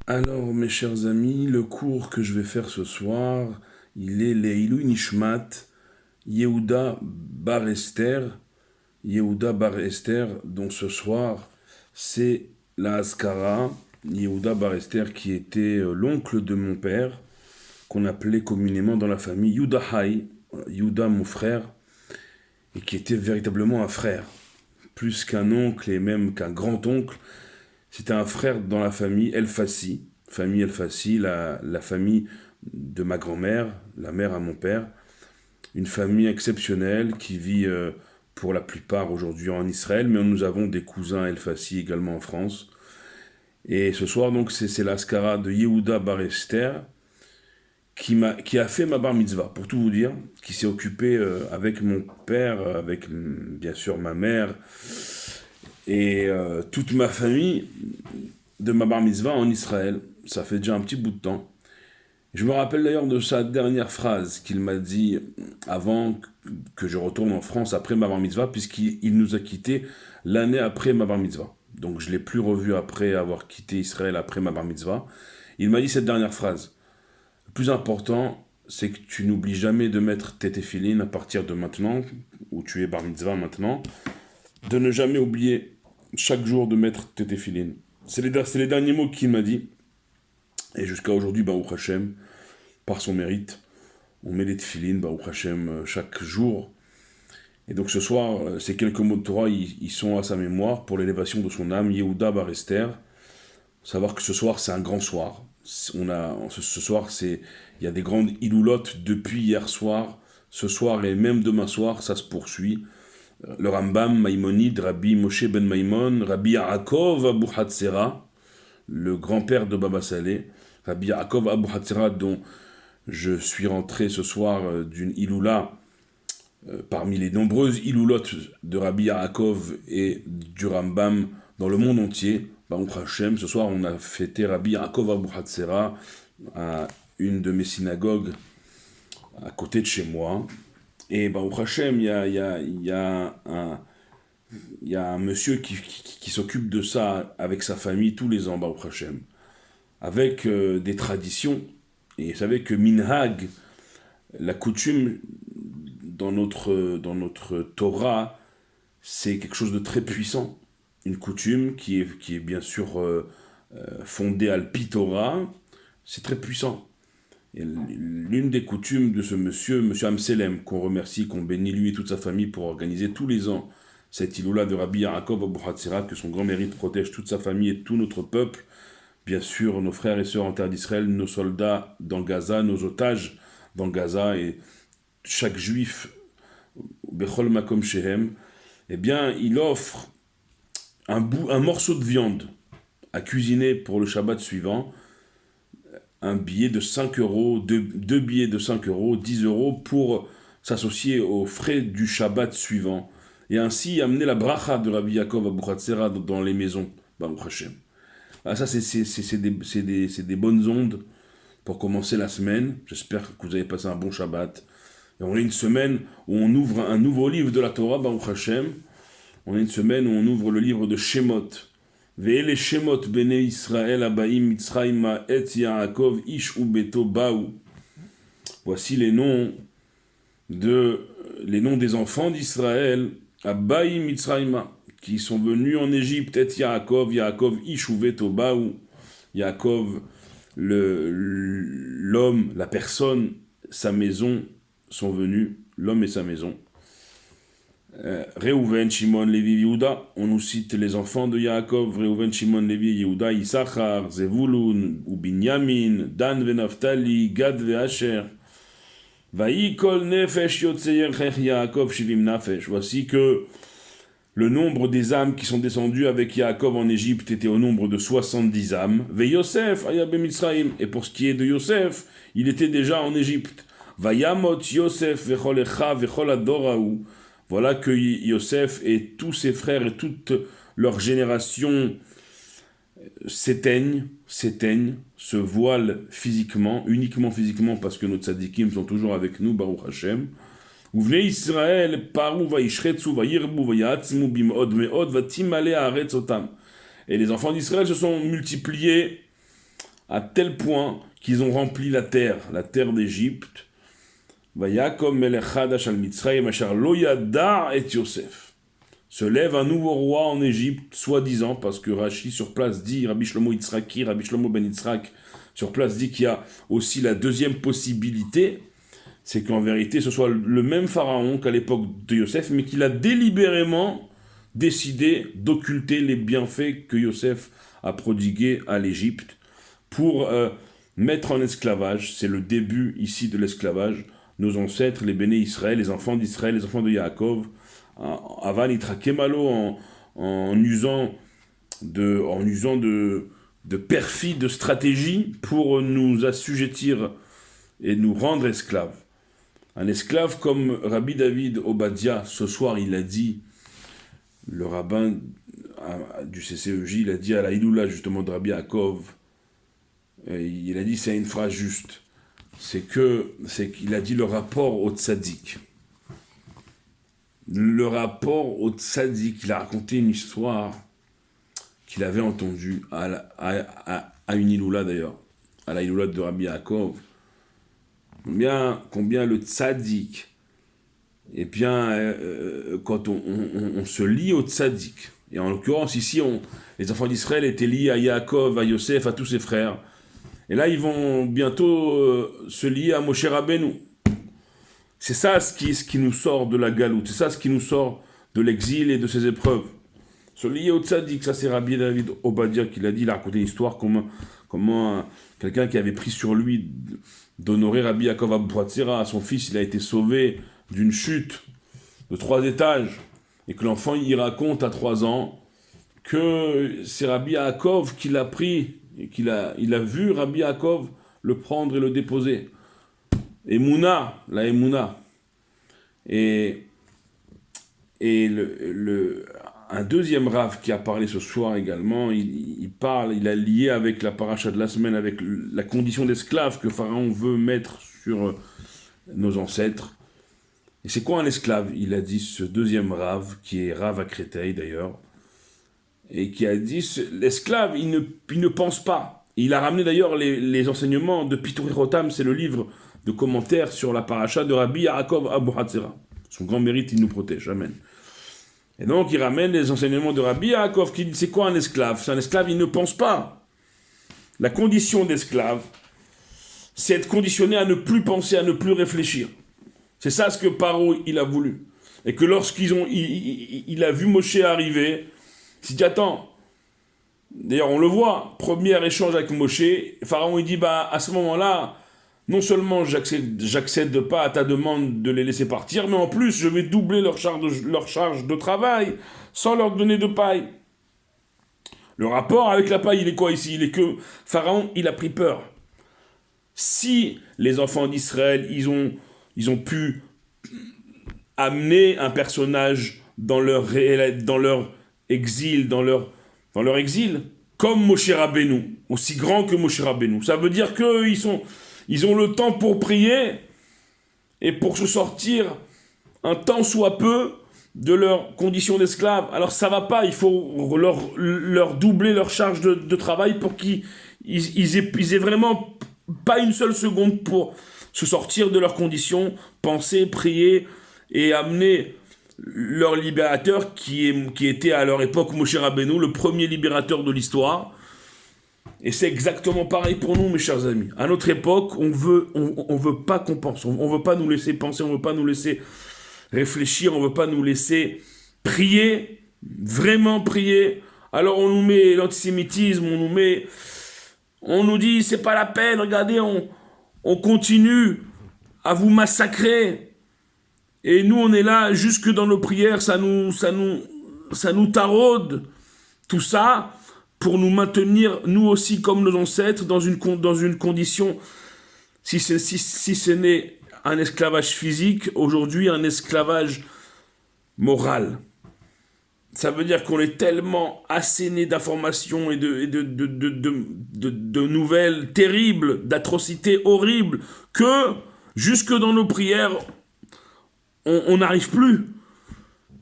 Alors, mes chers amis, le cours que je vais faire ce soir, il est Leilou Nishmat Yehuda Bar Esther. Yehuda Bar Esther, dont ce soir, c'est la Haskara. Yehuda Bar Esther, qui était l'oncle de mon père, qu'on appelait communément dans la famille Yehuda Hay, Yehuda mon frère, et qui était véritablement un frère, plus qu'un oncle et même qu'un grand-oncle. C'était un frère dans la famille El Fassi, la famille de ma grand-mère, la mère à mon père. Une famille exceptionnelle qui vit pour la plupart aujourd'hui en Israël, mais nous avons des cousins El Fassi également en France. Et ce soir, donc, c'est l'Askara de Yehuda Bar Esther qui a fait ma bar mitzvah, pour tout vous dire, qui s'est occupé avec mon père, avec bien sûr ma mère et toute ma famille de ma bar mitzvah en Israël. Ça fait déjà un petit bout de temps. Je me rappelle d'ailleurs de sa dernière phrase qu'il m'a dit avant que je retourne en France après ma bar mitzvah, puisqu'il nous a quittés l'année après ma bar mitzvah. Donc je ne l'ai plus revu après avoir quitté Israël après ma bar mitzvah. Il m'a dit cette dernière phrase. Le plus important, c'est que tu n'oublies jamais de mettre tes téfilines à partir de maintenant, où tu es bar mitzvah maintenant, de ne jamais oublier chaque jour de mettre tes téfilines. C'est les derniers mots qu'il m'a dit. Et jusqu'à aujourd'hui, Baruch Hashem, par son mérite, on met les tefilines, Baruch Hashem, chaque jour. Et donc ce soir, ces quelques mots de Torah, ils sont à sa mémoire pour l'élévation de son âme, Yehuda Bar Esther. Savoir que ce soir, c'est un grand soir. Ce soir, il y a des grandes iloulotes depuis hier soir. Ce soir et même demain soir, ça se poursuit. Le Rambam, Maïmonide, Rabbi Moshe ben Maïmon, Rabbi Yaakov Abu Hatzera, le grand-père de Baba Saleh, Rabbi Yaakov Abu Hatzera, dont je suis rentré ce soir d'une iloula parmi les nombreuses iloulotes de Rabbi Yaakov et du Rambam dans le monde entier. Baruch Hashem, ce soir on a fêté Rabbi Yaakov Abu Hatzera à une de mes synagogues à côté de chez moi. Et Baruch Hashem, il y a un monsieur qui s'occupe de ça avec sa famille tous les ans, Baruch Hashem, avec des traditions. Et vous savez que Minhag, la coutume dans notre Torah, c'est quelque chose de très puissant. Une coutume qui est bien sûr fondée à l'Pitora, c'est très puissant. Et l'une des coutumes de ce monsieur Amselem, qu'on remercie, qu'on bénit lui et toute sa famille pour organiser tous les ans cette iloula de Rabbi Yaakov Abu Hatzera, que son grand mérite protège toute sa famille et tout notre peuple, bien sûr nos frères et sœurs en terre d'Israël, nos soldats dans Gaza, nos otages dans Gaza et chaque juif, Bechol Makom Shehem, eh bien il offre un morceau de viande à cuisiner pour le Shabbat suivant, un billet de 5 euros, deux billets de 5 euros, 10 euros pour s'associer aux frais du Shabbat suivant et ainsi amener la bracha de Rabbi Yaakov Abu Hatzera dans les maisons. Baruch Hashem. Ah, ça, c'est des bonnes ondes pour commencer la semaine. J'espère que vous avez passé un bon Shabbat. Et on a une semaine où on ouvre un nouveau livre de la Torah, Baruch Hashem. On a une semaine où on ouvre le livre de Shemot. Ve'ele Shemot bene Israël abaim Mitzrayma et Yaakov ish u beto baou. Voici les noms des enfants d'Israël abaim Mitzrayma qui sont venus en Égypte. Et Yaakov ish u beto baou. Yaakov, l'homme, la personne, sa maison sont venus, l'homme et sa maison. Reuven, Shimon, Lévi, Yehuda, on nous cite les enfants de Yaakov, Reuven, Shimon, Lévi, Yehuda, Issachar, Zevulun, ou Binyamin, Dan, Venaftali, Gad, Veasher. Vaïkol, Nefesh, Yotzeyer, Yaakov, Shivim, Nafesh. Voici que le nombre des âmes qui sont descendues avec Yaakov en Égypte était au nombre de 70 âmes. Ve Yosef, Ayabe Mitzrayim. Et pour ce qui est de Yosef, il était déjà en Égypte. Vayamot Yosef, Vecholecha, Vecholadoraou. Voilà que Yosef et tous ses frères et toute leur génération s'éteignent, se voilent physiquement, uniquement physiquement, parce que nos tzadikim sont toujours avec nous, Baruch Hashem. Uvnei Israël paru vaishretzu vayirbu vayatzmu bimod meod vatimale haaretz otam. Et les enfants d'Israël se sont multipliés à tel point qu'ils ont rempli la terre d'Égypte. Vayakom melech chadash al Mitzrayim asher lo yada et Yosef. Se lève un nouveau roi en Égypte, soi-disant, parce que Rashi sur place dit, Rabbi Shlomo Yitzhaki, Rabbi Shlomo ben Yitzhak, sur place dit qu'il y a aussi la deuxième possibilité, c'est qu'en vérité ce soit le même pharaon qu'à l'époque de Yosef, mais qu'il a délibérément décidé d'occulter les bienfaits que Yosef a prodigués à l'Égypte pour mettre en esclavage, c'est le début ici de l'esclavage, nos ancêtres, les béné Israël, les enfants d'Israël, les enfants de Yaakov, Avan Itrakemalo, en usant de perfide de stratégie pour nous assujettir et nous rendre esclaves. Un esclave comme Rabbi David Obadia, ce soir il a dit, le rabbin du CCEJ, il a dit à la Hiloula justement de Rabbi Yaakov, il a dit, c'est une phrase juste, c'est qu'il a dit le rapport au tzaddik. Le rapport au tzaddik, il a raconté une histoire qu'il avait entendue à une Hiloula d'ailleurs, à la Hiloula de Rabbi Yaakov, combien le tzaddik, et bien, quand on se lie au tzaddik, et en l'occurrence ici, les enfants d'Israël étaient liés à Yaakov, à Yosef, à tous ses frères, et là ils vont bientôt se lier à Moshe Rabbeinu. C'est ça ce qui nous sort de la galoute, c'est ça ce qui nous sort de l'exil et de ses épreuves. Se lier au tzaddik, ça c'est Rabbi David Obadia qui l'a dit, il a raconté une histoire comment quelqu'un qui avait pris sur lui d'honorer Rabbi Yaakov Abuhatzera, son fils, il a été sauvé d'une chute de 3 étages, et que l'enfant il raconte à 3 ans que c'est Rabbi Yaakov qui l'a pris, et il a vu Rabbi Yaakov le prendre et le déposer. Emouna, la Emouna. Et un deuxième Rav qui a parlé ce soir également, il a lié avec la paracha de la semaine, avec la condition d'esclave que Pharaon veut mettre sur nos ancêtres. Et c'est quoi un esclave? Il a dit, ce deuxième Rav, qui est Rav à Créteil d'ailleurs, et qui a dit, l'esclave, il ne pense pas. Et il a ramené d'ailleurs les enseignements de Pituri Rotam, c'est le livre de commentaires sur la paracha de Rabbi Yaakov Abuhatzera. Son grand mérite, il nous protège. Amen. Et donc, il ramène les enseignements de Rabbi Yaakov, qui dit, c'est quoi un esclave? C'est un esclave, il ne pense pas. La condition d'esclave, c'est être conditionné à ne plus penser, à ne plus réfléchir. C'est ça ce que Paro, il a voulu. Et que il a vu Moshe arriver, il s'est dit, attends, d'ailleurs on le voit, premier échange avec Moshe, Pharaon il dit, à ce moment-là, non seulement j'accède pas à ta demande de les laisser partir, mais en plus je vais doubler leur charge de travail, sans leur donner de paille. Le rapport avec la paille, il est quoi ici? Il est que Pharaon, il a pris peur. Si les enfants d'Israël, ils ont pu amener un personnage dans leur exil, comme Moshe Rabbeinu, aussi grand que Moshe Rabbeinu. Ça veut dire qu'ils ont le temps pour prier et pour se sortir un tant soit peu de leur condition d'esclave. Alors ça va pas, il faut leur doubler leur charge de travail pour qu'ils aient vraiment pas une seule seconde pour se sortir de leurs conditions, penser, prier et amener leur libérateur qui était à leur époque Moshe Rabbeinu, le premier libérateur de l'histoire. Et c'est exactement pareil pour nous, mes chers amis. À notre époque, on veut pas qu'on pense, on veut pas nous laisser penser, on veut pas nous laisser réfléchir, on veut pas nous laisser prier, vraiment prier. Alors on nous met l'antisémitisme, on nous dit c'est pas la peine, regardez, on continue à vous massacrer. Et nous, on est là, jusque dans nos prières, ça nous taraude. Tout ça pour nous maintenir, nous aussi, comme nos ancêtres, dans une condition, si ce n'est un esclavage physique, aujourd'hui, un esclavage moral. Ça veut dire qu'on est tellement asséné d'informations et de nouvelles terribles, d'atrocités horribles, que jusque dans nos prières, on n'arrive plus.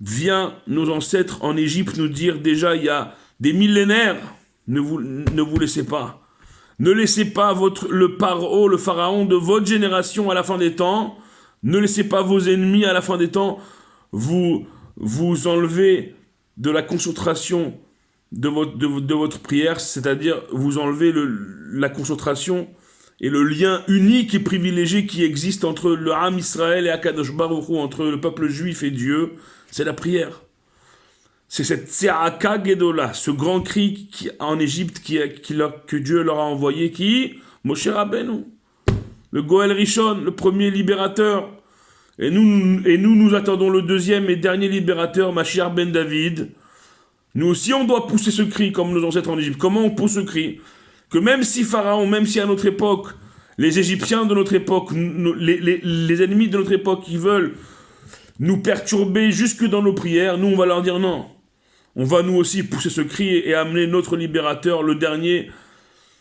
Vient nos ancêtres en Égypte nous dire déjà il y a des millénaires, ne vous laissez pas. Ne laissez pas le pharaon de votre génération à la fin des temps. Ne laissez pas vos ennemis à la fin des temps vous enlever de la concentration de votre prière, c'est-à-dire vous enlever la concentration et le lien unique et privilégié qui existe entre le Ham Israël et Akadosh Baruch Hu, entre le peuple juif et Dieu, c'est la prière. C'est cette Tse'aka Gedola, ce grand cri en Égypte que Dieu leur a envoyé, Moshe Rabbeinu, le Goël Rishon, le premier libérateur. Et nous attendons le deuxième et dernier libérateur, Mashiach ben David. Nous aussi, on doit pousser ce cri comme nos ancêtres en Égypte. Comment on pousse ce cri? Que même si Pharaon, même si à notre époque, les Égyptiens de notre époque, les ennemis de notre époque qui veulent nous perturber jusque dans nos prières, nous on va leur dire non. On va nous aussi pousser ce cri et amener notre libérateur, le dernier,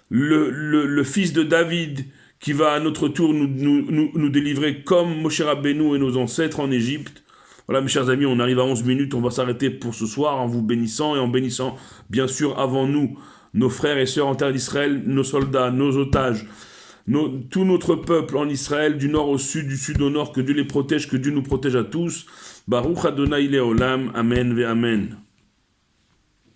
le fils de David, qui va à notre tour nous délivrer comme Moshe Rabbeinu et nos ancêtres en Égypte. Voilà mes chers amis, on arrive à 11 minutes, on va s'arrêter pour ce soir en vous bénissant et en bénissant bien sûr avant nous, nos frères et sœurs en terre d'Israël, nos soldats, nos otages, tout notre peuple en Israël, du nord au sud, du sud au nord, que Dieu les protège, que Dieu nous protège à tous. Baruch Adonai Leolam, Amen ve Amen.